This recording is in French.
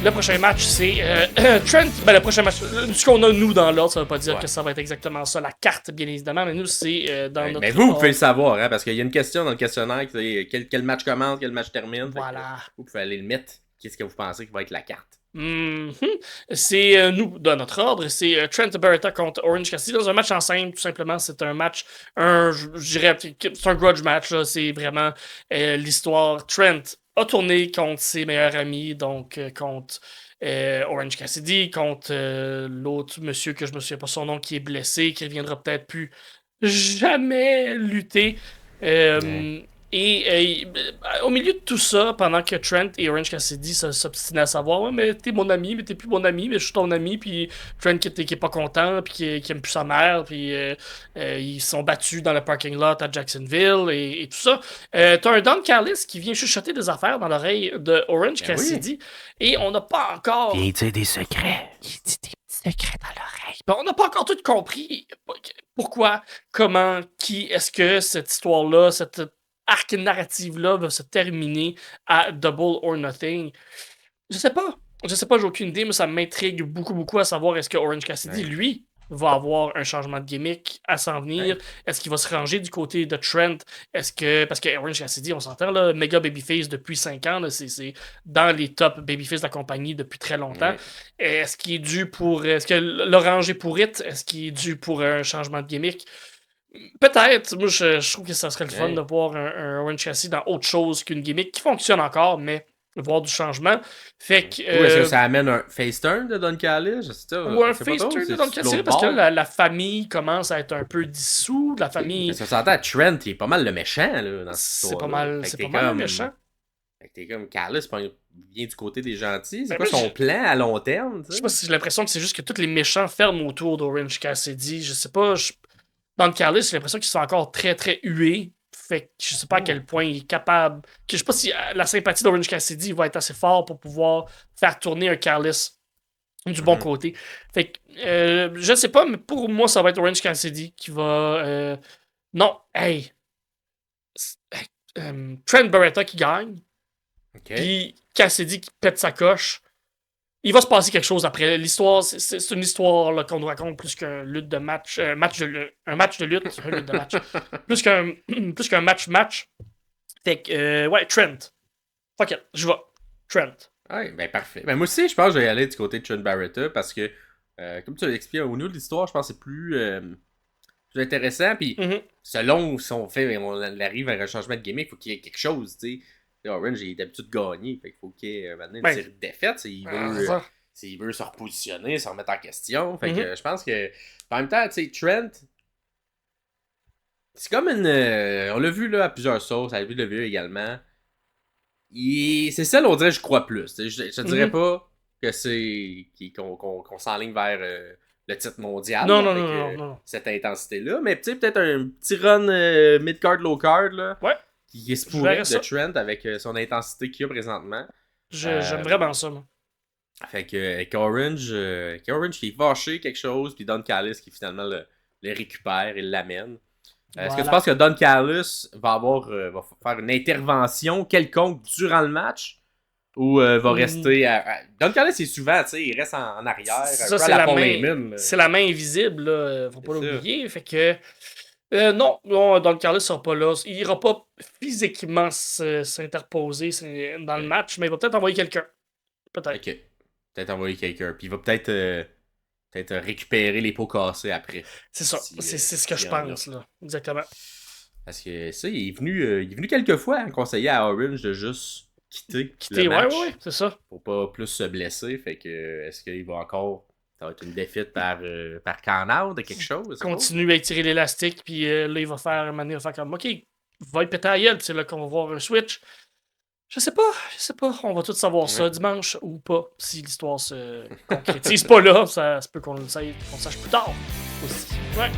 Le prochain match, c'est Trent. Ben, le prochain match, ce qu'on a nous dans l'ordre, ça veut pas dire Ouais. que ça va être exactement ça, la carte, bien évidemment, mais nous, c'est dans notre. Mais vous pouvez le savoir, hein, parce qu'il y a une question dans le questionnaire qui dit quel match commence, quel match termine. Voilà. Vous pouvez aller le mettre. Qu'est-ce que vous pensez qui va être la carte? C'est nous, dans notre ordre, c'est Trent Barretta contre Orange Cassidy. Dans un match en simple, tout simplement, c'est un match, je dirais, c'est un grudge match. Là, c'est vraiment l'histoire. Trent a tourné contre ses meilleurs amis, donc contre Orange Cassidy, contre l'autre monsieur que je me souviens pas son nom qui est blessé, qui reviendra peut-être plus jamais lutter. Et au milieu de tout ça, pendant que Trent et Orange Cassidy s'obstinaient à savoir, ouais, mais t'es mon ami, mais t'es plus mon ami, mais je suis ton ami, puis Trent qui est pas content, puis qui aime plus sa mère, puis ils sont battus dans le parking lot à Jacksonville et tout ça. T'as un Don Callis qui vient chuchoter des affaires dans l'oreille de Orange Cassidy, et on n'a pas encore. Viens dire des secrets. Il dit des petits secrets dans l'oreille. On n'a pas encore tout compris pourquoi, comment, qui, est-ce que cette histoire-là, cette arc narrative-là va se terminer à Double or Nothing. Je sais pas, j'ai aucune idée, mais ça m'intrigue beaucoup à savoir est-ce que Orange Cassidy, lui, va avoir un changement de gimmick à s'en venir. Est-ce qu'il va se ranger du côté de Trent? Est-ce que... Parce que Orange Cassidy, on s'entend, là, méga babyface depuis 5 ans, là, c'est dans les top babyface de la compagnie depuis très longtemps. Est-ce qu'il est dû pour... Est-ce que l'orange est pour it? Est-ce qu'il est dû pour un changement de gimmick? Peut-être. Moi, je trouve que ça serait le fun de voir un Orange Cassidy dans autre chose qu'une gimmick qui fonctionne encore, mais voir du changement. Fait que. Ou est-ce que ça amène un face turn de Don Callis? Ou un face turn de Don Callis, parce que la famille commence à être un peu dissous. La famille. Ça s'entend, Trent, il est pas mal le méchant, là, dans cette histoire. C'est pas mal le méchant. Fait que t'es comme Callis, vient du côté des gentils. C'est Ben, quoi son plan à long terme? Je sais pas si j'ai l'impression que c'est juste que tous les méchants ferment autour d'Orange Cassidy. Je sais pas. Don Callis, j'ai l'impression qu'ils sont encore très hués. Fait que je sais pas à quel point il est capable. Je sais pas si la sympathie d'Orange Cassidy va être assez fort pour pouvoir faire tourner un Callis du bon côté. Fait que je sais pas, mais pour moi, ça va être Orange Cassidy qui va. Non, Trent Barretta qui gagne. Puis Cassidy qui pète sa coche. Il va se passer quelque chose après. L'histoire, c'est une histoire là, qu'on nous raconte plus qu'un lutte de match. Un match de lutte. Un lutte de match. plus qu'un match. Fait que, ouais, Trent. Fuck it, je vais. Trent. Ouais, ben parfait. Ben moi aussi, je pense que je vais y aller du côté de Trent Barretta parce que, comme tu l'as expliqué, au niveau de l'histoire, je pense que c'est plus intéressant. Puis, selon si on arrive à un changement de gimmick, il faut qu'il y ait quelque chose, tu sais. Orange, il est d'habitude gagné. Fait qu'il faut qu'il y ait maintenant une série de défaites. S'il veut se repositionner, se remettre en question. Fait que je pense que. En même temps, tu sais, Trent. C'est comme une. On l'a vu là à plusieurs sources, à WWE également. C'est celle on dirait je crois plus. Je dirais pas que c'est. Qu'on s'enligne vers le titre mondial. Non. Cette intensité-là. Mais tu sais, peut-être un petit run mid-card, low-card là. Ouais. Qui se pourrait de Trent avec son intensité qu'il a présentement. J'aime vraiment ça, moi. Fait que avec Orange qui est fâché quelque chose, puis Don Callis qui finalement le récupère et l'amène. Est-ce que tu penses que Don Callis va faire une intervention quelconque durant le match? Ou va rester Don Callis, c'est souvent, tu sais, il reste en arrière. Ça, c'est la main invisible, là. Faut pas l'oublier. Fait que. Non, Don Callis sera pas là. Il ira pas physiquement s'interposer dans le match, mais il va peut-être envoyer quelqu'un. Peut-être. Ok. Peut-être envoyer quelqu'un. Puis il va peut-être récupérer les pots cassés après. C'est ça. C'est ce que je pense, là. Exactement. Parce que ça, il est venu quelques fois conseiller à Orange de juste quitter le match. Ouais, c'est ça. Pour pas plus se blesser. Fait que, est-ce qu'il va encore... Ça va être une défaite par count-out de quelque chose. Continue à étirer l'élastique, puis là, il va faire un moment donné, il va faire comme, OK, va y péter à gueule, c'est là qu'on va voir un switch. Je sais pas, on va tous savoir ça dimanche ou pas, si l'histoire se concrétise pas là, ça se peut qu'on le sache plus tard aussi. Ouais.